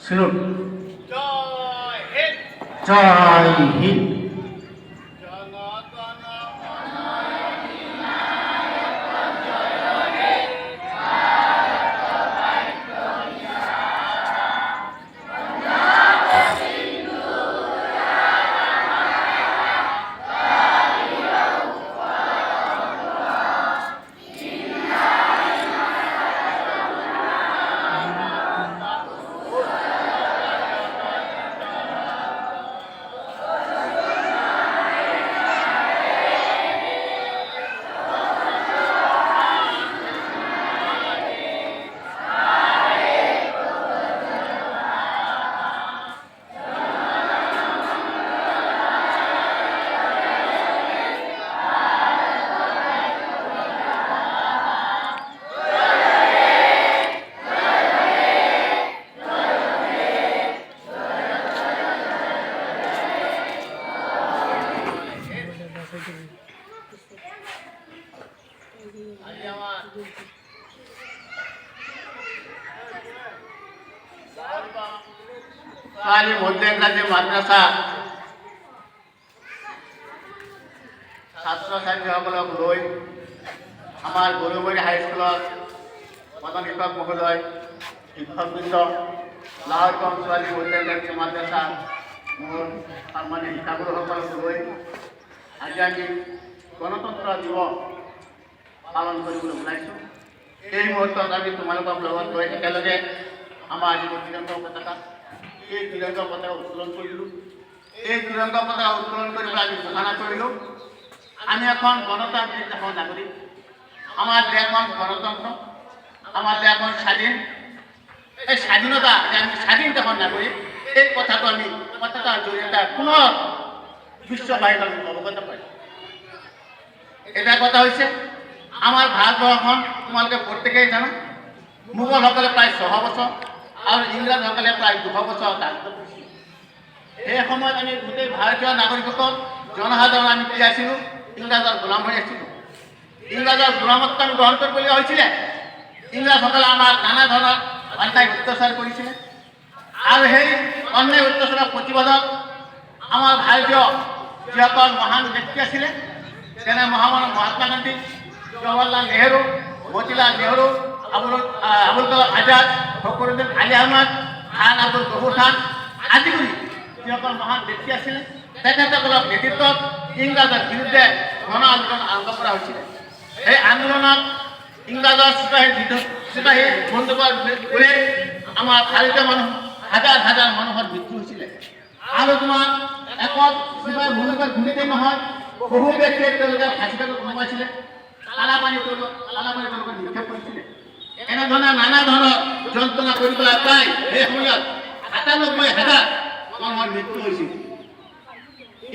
শুনুন। জয় হিন্দ। জয় হিন্দ। মধ্যে মাদ্ৰাসা ছাত্ৰ ছাত্ৰীসকলক লৈ আমাৰ গৰুমৰী হাইস্কুলত প্ৰধান শিক্ষক মহোদয়, শিক্ষকবৃন্দ, লাহোৰগঞ্জ ছোৱালী মধ্যে মাদ্ৰাসা মোৰ সন্মানীয় শিক্ষাগুৰুসকলক লৈ আজি আমি গণতন্ত্ৰ দিৱস পালন কৰিবলৈ ওলাইছোঁ। এই মুহূৰ্তত আমি তোমালোকক লগত লৈ একেলগে আমাৰ আজি ত্ৰিৰংগা পতাকা, এই ত্ৰিৰংগা পতাকা উত্তোলন কৰিলোঁ। এই ত্ৰিৰংগা পতাকা উত্তোলন কৰিবলৈ আমি ঘোষণা কৰিলোঁ, আমি এখন গণতান্ত্ৰিক দেশৰ নাগৰিক, আমাৰ দেশখন গণতন্ত্ৰ, আমাৰ দেশখন স্বাধীন। এই স্বাধীনতা যে আমি স্বাধীন দেশৰ নাগৰিক, এই কথাটো আমি পতাকাৰ জৰিয়তে পুনৰ বিশ্ববাসীক আমি অৱগত কৰিম। এটা কথা হৈছে, আমাৰ ভাৰতবৰ্ষখন তোমালোকে প্ৰত্যেকেই জানো, মোগলসকলে প্ৰায় 600 বছৰ আৰু ইংৰাজসকলে প্ৰায় 200 বছৰ ৰাজত্ব কৰিছিল। সেই সময়ত আমি গোটেই ভাৰতীয় নাগৰিকসকল জনসাধাৰণ আমি কি আছিলোঁ? ইংৰাজৰ গোলাম হৈ আছিলোঁ। ইংৰাজৰ গোলামত্ব আমি গ্ৰহণ কৰিবলগীয়া হৈছিলে। ইংৰাজসকলে আমাক নানা ধৰণৰ অন্যায় অত্যাচাৰ কৰিছিলে আৰু সেই অন্যায় অত্যাচাৰৰ প্ৰতিবাদত আমাৰ ভাৰতীয় যিসকল মহান ব্যক্তি আছিলে, যেনে মহামানৱ মহাত্মা গান্ধী, জৱাহৰলাল নেহৰু, মতিলাল নেহৰু, আবুল কালাম আজাদ, ফখৰুদ্দিন আলী আহমদ খান, আব্দুল গফুৰ খান আদি কৰি যিসকল মহান ব্যক্তি আছিলে, তেখেতসকলৰ নেতৃত্বত ইংৰাজৰ বিৰুদ্ধে গণ আন্দোলন আৰম্ভ কৰা হৈছিলে। সেই আন্দোলনত ইংৰাজৰ চিপাহী বন্দুকৰ গুলি আমাৰ ভাৰতীয় মানুহ হাজাৰ হাজাৰ মানুহৰ মৃত্যু হৈছিলে। আৰু তোমাৰ একত চিপাহী বন্দুকৰ গুলিতে নহয়, বহু ব্যক্তিয়ে তেওঁলোকে ফাঁচিকালত সোমাইছিলে, কালাপানী তেওঁলোকে নিক্ষেপ কৰিছিলে। এনেধৰণে নানা ধৰণৰ যন্ত্ৰণা কৰি পেলাই প্ৰায় সেই সময়ত ৯৭,০০০ মানুহৰ মৃত্যু হৈছিল।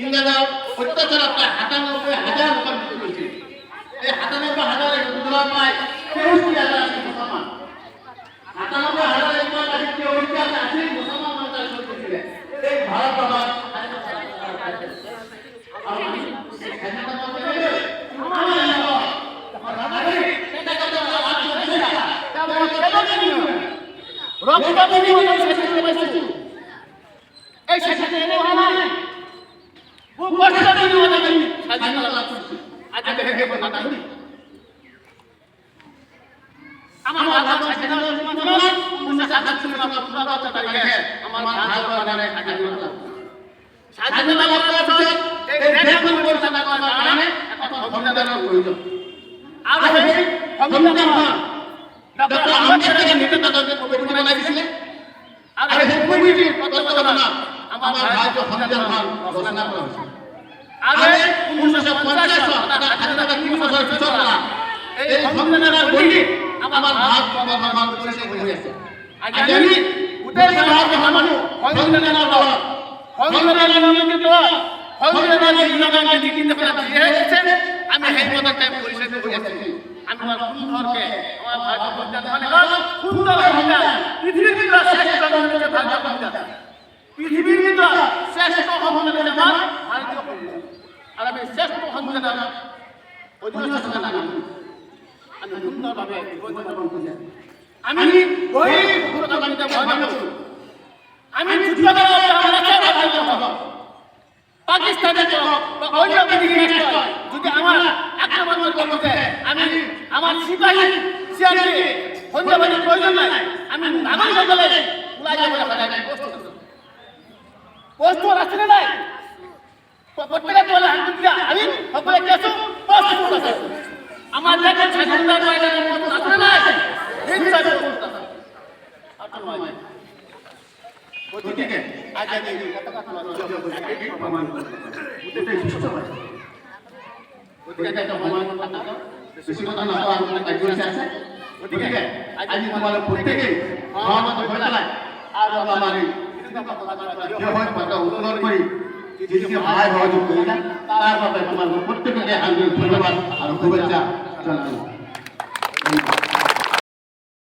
ইংৰাজৰ অত্যাচাৰত প্ৰায় ৯৭,০০০ লোকৰ মৃত্যু হৈছিল। এই ৯৭,০০০ লোকৰ প্ৰায় ৬৩,০০০ আছিল মুছলমান। ৯৭,০০০ লোকৰ প্ৰায় ৬৩,০০০ আছিল মুছলমান মানুহ চলিছিলে এই ভাৰতবৰ্ষত। সংবিধানের নিয়মকে নীতিতে ফেলা দিয়ে এসেছে আমি সেই মতকে পরিচালিত করেছি আমি আমার সুন্দরকে আমার ভারতীয় সংবিধান মানে সুন্দর সংবিধান পৃথিবীর ভিতরে শ্রেষ্ঠ সংবিধান ভারতীয় সংবিধান পৃথিবীর ভিতরে শ্রেষ্ঠ সংবিধান আমার ভারতীয় সংবিধান আর আমি শ্রেষ্ঠ সংবিধান অধিবেশন আমি সুন্দরভাবে জীবনযাপন করি আমি ওই পুরোটাকে ভয় করি আমি পাকিস্তানের অন্য যদি আমার আক্রমণ করতে আমি আমার সিপাহী সিআরপি সন্ধ্যাবাদী প্রয়োজন নাই আমি নাগরিক দলে পোস্ট আসলে নাই প্রত্যেকের দলে আমি সকলে গেছো আমার দেশের স্বাধীনতার আসলে নাই গতিকে আজ আমি প্রমাণ বেশি কথা না আছে গতিকে আজি তোমালোক প্ৰত্যেকে সহমত হৈ পেলাই আৰু আমাৰ উত্তৰ কৰি যিখিনি সহায় সহযোগ কৰিলা তাৰ বাবে তোমালোক প্ৰত্যেককে আন্তৰিক ধন্যবাদ আৰু শুভেচ্ছা জনালোঁ।